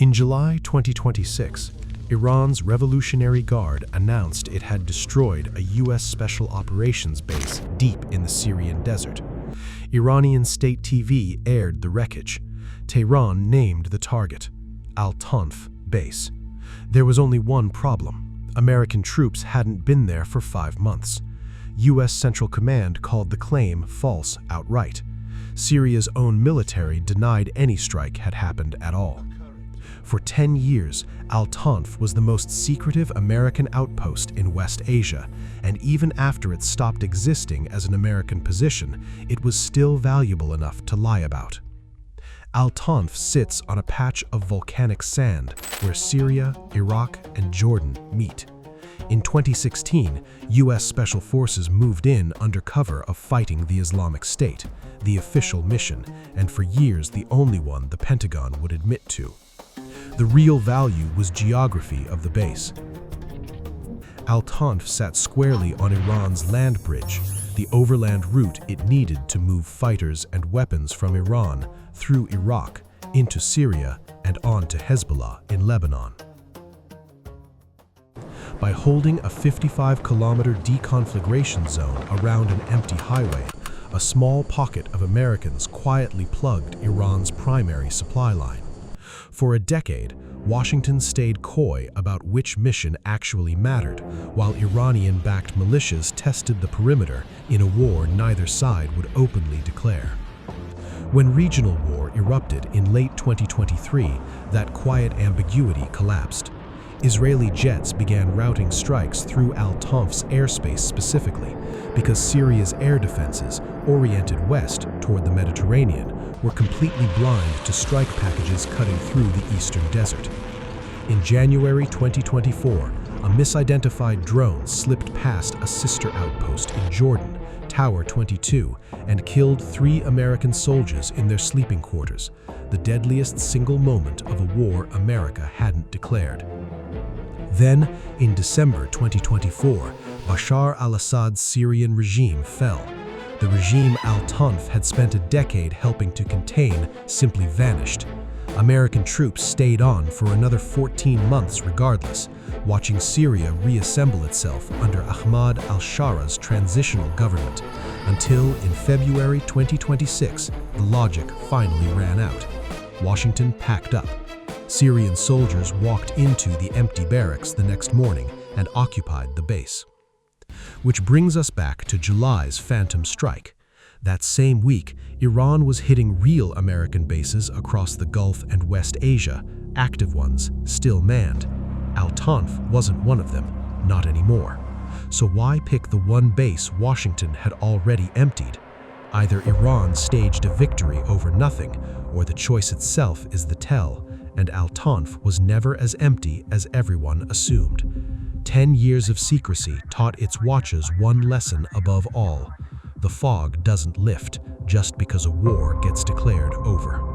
In July 2026, Iran's Revolutionary Guard announced it had destroyed a U.S. Special Operations base deep in the Syrian desert. Iranian state TV aired the wreckage. Tehran named the target, Al-Tanf base. There was only one problem. American troops hadn't been there for 5 months. U.S. Central Command called the claim false outright. Syria's own military denied any strike had happened at all. For 10 years, Al-Tanf was the most secretive American outpost in West Asia, and even after it stopped existing as an American position, it was still valuable enough to lie about. Al-Tanf sits on a patch of volcanic sand where Syria, Iraq, and Jordan meet. In 2016, U.S. Special Forces moved in under cover of fighting the Islamic State, the official mission, and for years the only one the Pentagon would admit to. The real value was geography of the base. Al-Tanf sat squarely on Iran's land bridge, the overland route it needed to move fighters and weapons from Iran through Iraq into Syria and on to Hezbollah in Lebanon. By holding a 55-kilometer deconflagration zone around an empty highway, a small pocket of Americans quietly plugged Iran's primary supply line. For a decade, Washington stayed coy about which mission actually mattered, while Iranian-backed militias tested the perimeter in a war neither side would openly declare. When regional war erupted in late 2023, that quiet ambiguity collapsed. Israeli jets began routing strikes through Al-Tanf's airspace specifically because Syria's air defenses, oriented west toward the Mediterranean, were completely blind to strike packages cutting through the eastern desert. In January 2024, a misidentified drone slipped past a sister outpost in Jordan, Tower 22, and killed 3 American soldiers in their sleeping quarters, the deadliest single moment of a war America hadn't declared. Then, in December 2024, Bashar al-Assad's Syrian regime fell. The regime Al-Tanf had spent a decade helping to contain simply vanished. American troops stayed on for another 14 months regardless, watching Syria reassemble itself under Ahmad al-Shara's transitional government, until in February 2026, the logic finally ran out. Washington packed up. Syrian soldiers walked into the empty barracks the next morning and occupied the base. Which brings us back to July's Phantom Strike. That same week, Iran was hitting real American bases across the Gulf and West Asia, active ones, still manned. Al-Tanf wasn't one of them, not anymore. So why pick the one base Washington had already emptied? Either Iran staged a victory over nothing, or the choice itself is the tell, and Al-Tanf was never as empty as everyone assumed. 10 years of secrecy taught its watchers one lesson above all: the fog doesn't lift just because a war gets declared over.